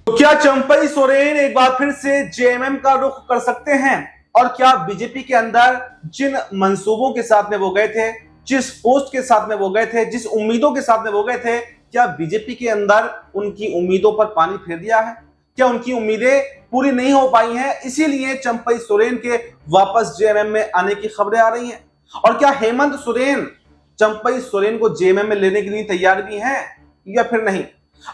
तो क्या चंपई सोरेन एक बार फिर से जेएमएम का रुख कर सकते हैं? और क्या बीजेपी के अंदर जिन मंसूबों के साथ में वो गए थे, जिस पोस्ट के साथ में वो गए थे, जिस उम्मीदों के साथ में वो गए थे, क्या बीजेपी के अंदर उनकी उम्मीदों पर पानी फेर दिया है? क्या उनकी उम्मीदें पूरी नहीं हो पाई हैं, इसीलिए चंपई सोरेन के वापस जेएमएम में आने की खबरें आ रही हैं? और क्या हेमंत सोरेन चंपई सोरेन को जेएमएम में लेने के लिए तैयार भी हैं या फिर नहीं?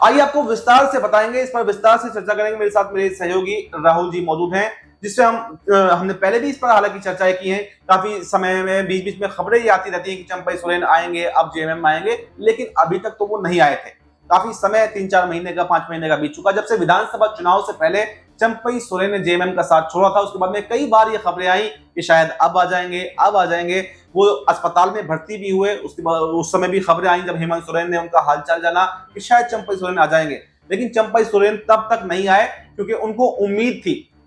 आइए आपको विस्तार से बताएंगे, इस पर विस्तार से चर्चा करेंगे। मेरे साथ मेरे सहयोगी राहुल जी मौजूद हैं, जिससे हमने पहले भी इस पर हालांकि चर्चाएं की हैं। काफी समय में बीच बीच में खबरें ये आती रहती हैं कि चंपई सोरेन आएंगे, अब जेएमएम में आएंगे, लेकिन अभी तक तो वो नहीं आए थे। काफी समय 3-4 महीने का 5 महीने का बीत चुका जब से विधानसभा चुनाव से पहले चंपई सोरेन ने जेएमएम का साथ छोड़ा था। उसके बाद में कई बार ये खबरें आई कि शायद अब आ जाएंगे। वो अस्पताल में भर्ती भी हुए, उसके बाद उस समय भी खबरें आई जब हेमंत सोरेन ने उनका हालचाल जाना कि शायद चंपई सोरेन आ जाएंगे, लेकिन चंपई सोरेन तब तक नहीं आए क्योंकि उनको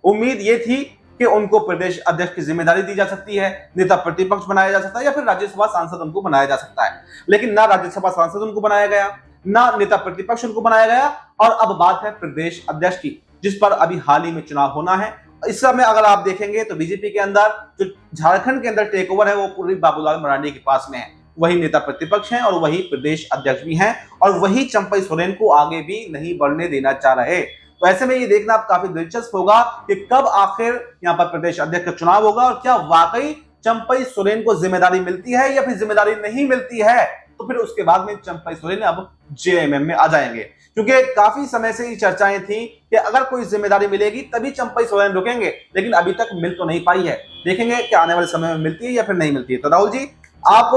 उम्मीद ये थी कि उनको प्रदेश अध्यक्ष की जिम्मेदारी दी जा सकती है, नेता प्रतिपक्ष बनाया जा सकता है या फिर राज्यसभा सांसद उनको बनाया जा सकता है। लेकिन ना राज्यसभा सांसद उनको बनाया गया, ना नेता प्रतिपक्ष उनको बनाया गया, और अब बात है प्रदेश अध्यक्ष की, जिस पर अभी हाल ही में चुनाव होना है। इस समय अगर आप देखेंगे तो बीजेपी के अंदर जो झारखंड के अंदर टेक ओवर है वो पूरी बाबूलाल मरांडी के पास में है। वही नेता प्रतिपक्ष हैं और वही प्रदेश अध्यक्ष भी हैं, और वही चंपई सोरेन को आगे भी नहीं बढ़ने देना चाह रहे। तो ऐसे में ये देखना अब काफी दिलचस्प होगा कि कब आखिर यहाँ पर प्रदेश अध्यक्ष का चुनाव होगा और क्या वाकई चंपई सोरेन को जिम्मेदारी मिलती है या फिर जिम्मेदारी नहीं मिलती है। तो फिर उसके बाद में चंपई सोरेन अब जेएमएम में आ जाएंगे, क्योंकि काफी समय से ये चर्चाएं थी कि अगर कोई जिम्मेदारी मिलेगी तभी चंपई सोरेन रुकेंगे, लेकिन अभी तक मिल तो नहीं पाई है। देखेंगे कि आने वाले समय में मिलती है या फिर नहीं मिलती है। तो राहुल जी, आप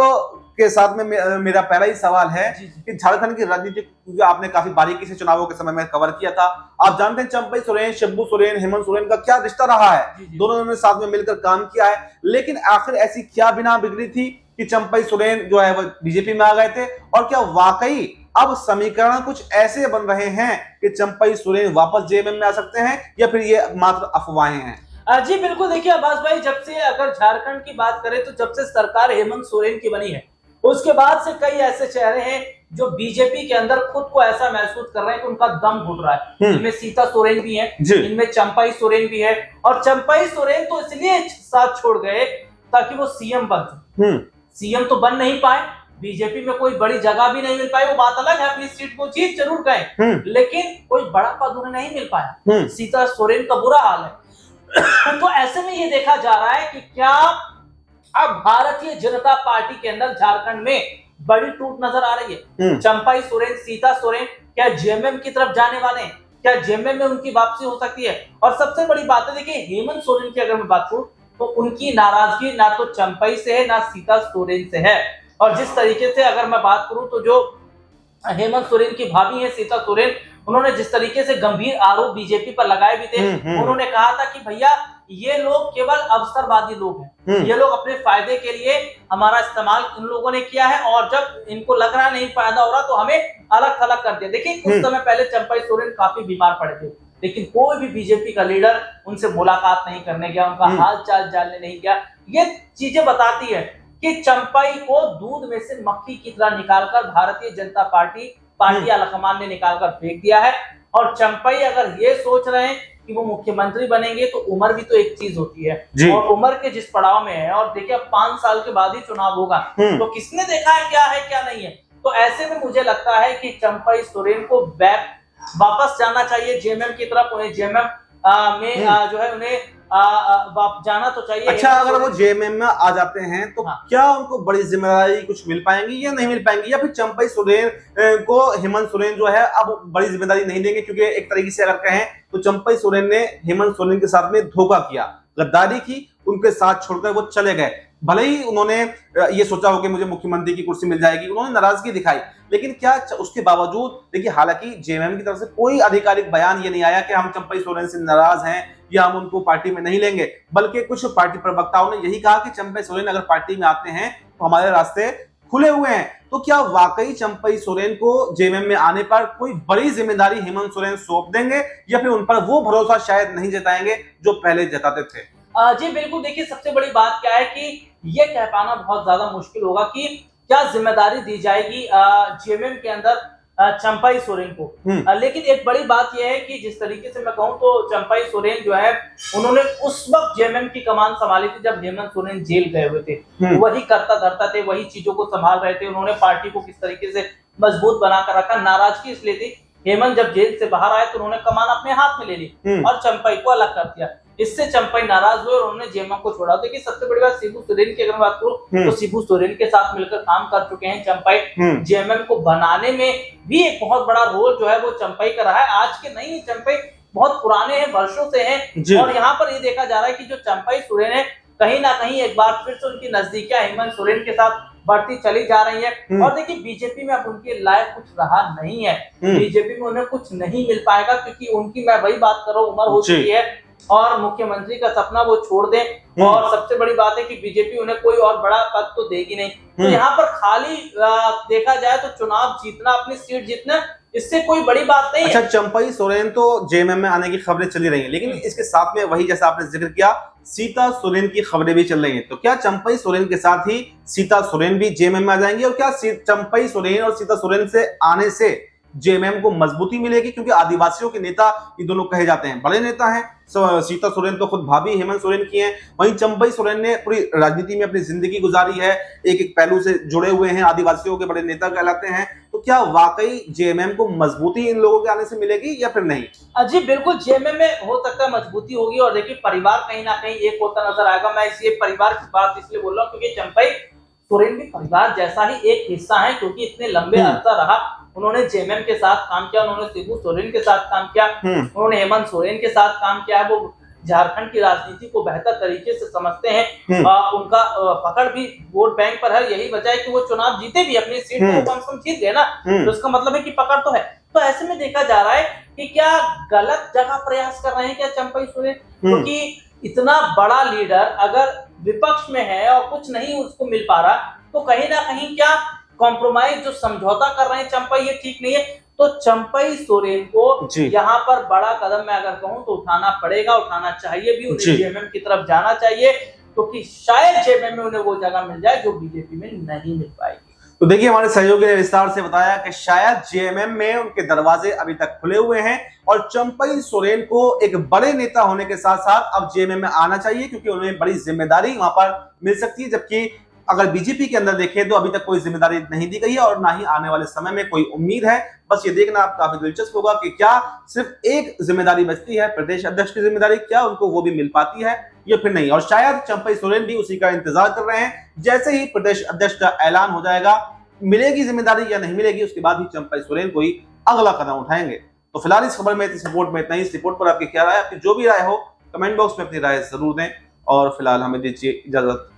के साथ में मेरा पहला ही सवाल है कि झारखंड की राजनीति, क्योंकि आपने काफी बारीकी से चुनावों के समय में कवर किया था, आप जानते हैं चंपई सोरेन, शिबू सोरेन, हेमंत सोरेन का क्या रिश्ता रहा है। दोनों ने साथ में मिलकर काम किया है, लेकिन आखिर ऐसी क्या बिना बिगड़ी थी कि चंपई सोरेन जो है वो बीजेपी में आ गए थे? और क्या वाकई अब समीकरण कुछ ऐसे बन रहे हैं कि चंपई सोरेन वापस जेएमएम में आ सकते हैं या फिर ये मात्र अफवाहें हैं? जी बिल्कुल, देखिए अब्बास भाई, जब से अगर झारखंड की बात करें तो जब से सरकार हेमंत सोरेन की बनी है, उसके बाद से कई ऐसे चेहरे हैं जो बीजेपी के अंदर खुद को ऐसा महसूस कर रहे हैं कि उनका दम घुट रहा है। इनमें सीता सोरेन भी है, इनमें चंपई सोरेन भी है, और चंपई सोरेन तो इसलिए साथ छोड़ गए ताकि वो सीएम बन सके। सीएम तो बन नहीं पाए, बीजेपी में कोई बड़ी जगह भी नहीं मिल पाई, वो बात अलग है, अपनी सीट को जीत जरूर गए, लेकिन कोई बड़ा पद उन्हें नहीं मिल पाया। सीता सोरेन का बुरा हाल है। तो ऐसे में ये देखा जा रहा है कि क्या अब भारतीय जनता पार्टी के अंदर झारखंड में बड़ी टूट नजर आ रही है। चंपई सोरेन, सीता सोरेन क्या जेएमएम की तरफ जाने वाले हैं? क्या जेएमएम में उनकी वापसी हो सकती है? और सबसे बड़ी बात है, देखिए हेमंत सोरेन की अगर मैं बात करूं तो उनकी नाराजगी ना तो चंपई से है ना सीता सोरेन से है। और जिस तरीके से अगर मैं बात करूं तो जो हेमंत सोरेन की भाभी है सीता सोरेन, उन्होंने जिस तरीके से गंभीर आरोप बीजेपी पर लगाए भी थे, उन्होंने कहा था कि भैया ये लोग केवल अवसरवादी लोग हैं, ये लोग अपने फायदे के लिए हमारा इस्तेमाल इन लोगों ने किया है, और जब इनको लग रहा नहीं फायदा हो रहा तो हमें अलग थलग कर दिया। देखिए कुछ समय पहले चंपई सोरेन काफी बीमार पड़े थे, लेकिन कोई भी बीजेपी का लीडर उनसे मुलाकात नहीं करने गया, उनका हाल चाल जानने नहीं गया। ये चीजें बताती है कि चंपई को दूध में से मक्खी की तरह निकालकर भारतीय जनता पार्टी आलाकमान ने निकालकर फेंक दिया है। और चंपई अगर ये सोच रहे हैं कि वो मुख्यमंत्री बनेंगे तो उम्र भी तो एक चीज होती है, और उम्र के जिस पड़ाव में है, और देखिए अब 5 साल के बाद ही चुनाव होगा, तो किसने देखा है क्या नहीं है। तो ऐसे में मुझे लगता है कि चंपई सोरेन को वापस जाना चाहिए जेएमएम की तरफ। उन्हें जेएमएम में जो है उन्हें जाना तो चाहिए। अच्छा, अगर वो जेएमएम में आ जाते हैं तो क्या उनको बड़ी जिम्मेदारी कुछ मिल पाएंगी या नहीं मिल पाएंगी, या फिर चंपई सोरेन को हेमंत सोरेन जो है अब बड़ी जिम्मेदारी नहीं देंगे? क्योंकि एक तरीके से अगर कहें तो चंपई सोरेन ने हेमंत सोरेन के साथ में धोखा किया, गद्दारी की, उनके साथ छोड़कर वो चले गए। भले ही उन्होंने ये सोचा हो कि मुझे मुख्यमंत्री की कुर्सी मिल जाएगी, उन्होंने नाराजगी दिखाई, लेकिन क्या उसके बावजूद, देखिए हालांकि जेएमएम की तरफ से कोई आधिकारिक बयान ये नहीं आया कि हम चंपई सोरेन से नाराज हैं या हम उनको पार्टी में नहीं लेंगे, बल्कि कुछ पार्टी प्रवक्ताओं ने यही कहा कि चंपई सोरेन अगर पार्टी में आते हैं तो हमारे रास्ते खुले हुए हैं। तो क्या वाकई चंपई सोरेन को जेएमएम में आने पर कोई बड़ी जिम्मेदारी हेमंत सोरेन सौंप देंगे, या फिर उन पर वो भरोसा शायद नहीं जताएंगे जो पहले जताते थे? जी बिल्कुल, देखिए सबसे बड़ी बात क्या है कि ये कह पाना बहुत ज्यादा मुश्किल होगा कि क्या जिम्मेदारी दी जाएगी जेएमएम के अंदर चंपाई सोरेन को। लेकिन एक बड़ी बात यह है कि जिस तरीके से मैं कहूं तो चंपाई सोरेन जो है उन्होंने उस वक्त जेएमएम की कमान संभाली थी जब हेमंत सोरेन जेल गए हुए थे। वही करता धरता थे, वही चीजों को संभाल रहे थे। उन्होंने पार्टी को किस तरीके से मजबूत बनाकर रखा। नाराजगी इसलिए थी, हेमंत जब जेल से बाहर आए तो उन्होंने कमान अपने हाथ में ले ली और चंपाई को अलग कर दिया। इससे चंपाई नाराज हुए और उन्होंने जेएमएम को छोड़ा। देखिए सबसे बड़ी बात शिबू सोरेन की अगर बात करूं तो शिबू सोरेन के साथ मिलकर काम कर चुके हैं चंपाई। जेएमएम को बनाने में भी एक बहुत बड़ा रोल जो है वो चंपाई का रहा है। आज के नहीं, चंपाई बहुत पुराने हैं, वर्षों से हैं। और यहाँ पर ये देखा जा रहा है कि जो चंपाई सोरेन है कहीं ना कहीं एक बार फिर से उनकी नजदीकियां हेमंत सोरेन के साथ बढ़ती चली जा रही है। और देखिए बीजेपी में अब उनके लायक कुछ रहा नहीं है। बीजेपी में उन्हें कुछ नहीं मिल पाएगा क्योंकि उनकी, मैं वही बात कर रहा हूँ, उम्र हो चुकी है और मुख्यमंत्री का सपना वो छोड़ दें। और सबसे बड़ी बात है कि बीजेपी उन्हें कोई और बड़ा पद तो देगी नहीं। तो यहाँ पर खाली देखा जाए तो चुनाव जीतना, अपनी सीट जीतना, इससे कोई बड़ी बात नहीं है। अच्छा, चंपाई सोरेन तो जेएमएम में आने की खबरें चली रही हैं, लेकिन इसके साथ में वही जैसा आपने जिक्र किया सीता सोरेन की खबरें भी चल रही हैं। तो क्या चंपाई सोरेन के साथ ही सीता सोरेन भी जेएमएम में आ जाएंगी? और क्या चंपाई सोरेन और सीता सोरेन से आने से जेएमएम को मजबूती मिलेगी? क्योंकि आदिवासियों के नेता ये दोनों कहे जाते हैं, बड़े नेता हैं। सीता सोरेन तो खुद भाभी हेमंत सोरेन की हैं, वहीं चंपाई सोरेन ने पूरी राजनीति में अपनी जिंदगी गुजारी है, एक एक पहलू से जुड़े हुए हैं, आदिवासियों के बड़े नेता कहलाते हैं। तो क्या वाकई जेएमएम को मजबूती इन लोगों के आने से मिलेगी या फिर नहीं? जी बिल्कुल, जेएमएम में हो सकता है मजबूती होगी। और देखिए परिवार कहीं ना कहीं एक होता नजर आएगा। मैं इसी परिवार की बात इसलिए बोल रहा हूँ क्योंकि चंपाई सोरेन भी परिवार जैसा ही एक हिस्सा है, क्योंकि इतने लंबे अरसा रहा उन्होंने जेएमएम के साथ काम किया, उन्होंने शिबू सोरेन के साथ काम किया, उन्होंने हेमंत सोरेन के साथ काम किया। वो झारखंड की राजनीति को बेहतर तरीके से समझते हैं। उनका पकड़ भी वोट बैंक पर है, यही वजह है कि वो चुनाव जीते भी, अपनी सीट को कम से कम जीत गए ना। तो इसका मतलब है कि पकड़ तो है। तो ऐसे में देखा जा रहा है कि क्या गलत जगह प्रयास कर रहे हैं क्या चंपाई सोरेन? क्योंकि इतना बड़ा लीडर अगर विपक्ष में है और कुछ नहीं उसको मिल पा रहा, तो कहीं ना कहीं क्या कॉम्प्रोमाइज जो समझौता कर रहे हैं चंपाई, ये ठीक नहीं है। तो चंपाई सोरेन को यहाँ पर बड़ा कदम मैं अगर कहूँ तो उठाना पड़ेगा, उठाना चाहिए भी। उन्हें जेएमएम की तरफ जाना चाहिए क्योंकि शायद जेएमएम में उन्हें वो जगह मिल जाए जो बीजेपी में नहीं मिल पाएगी। तो देखिए हमारे सहयोगी ने विस्तार से बताया कि शायद जेएमएम में उनके दरवाजे अभी तक खुले हुए हैं और चंपाई सोरेन को एक बड़े नेता होने के साथ साथ अब जेएमएम में आना चाहिए क्योंकि उन्हें बड़ी जिम्मेदारी वहां पर मिल सकती है। जबकि अगर बीजेपी के अंदर देखें तो अभी तक कोई जिम्मेदारी नहीं दी गई है और ना ही आने वाले समय में कोई उम्मीद है। बस ये देखना आप काफी दिलचस्प होगा कि क्या सिर्फ एक जिम्मेदारी बचती है, प्रदेश अध्यक्ष की जिम्मेदारी, क्या उनको वो भी मिल पाती है या फिर नहीं। और शायद चंपाई सोरेन भी उसी का इंतजार कर रहे हैं। जैसे ही प्रदेश अध्यक्ष का ऐलान हो जाएगा, मिलेगी जिम्मेदारी या नहीं मिलेगी, उसके बाद ही चंपाई सोरेन को ही अगला कदम उठाएंगे। तो फिलहाल इस खबर में, इस रिपोर्ट में इतना ही। इस रिपोर्ट पर आपकी क्या राय है? आपकी जो भी राय हो कमेंट बॉक्स में अपनी राय जरूर दें और फिलहाल हमें दीजिए इजाजत।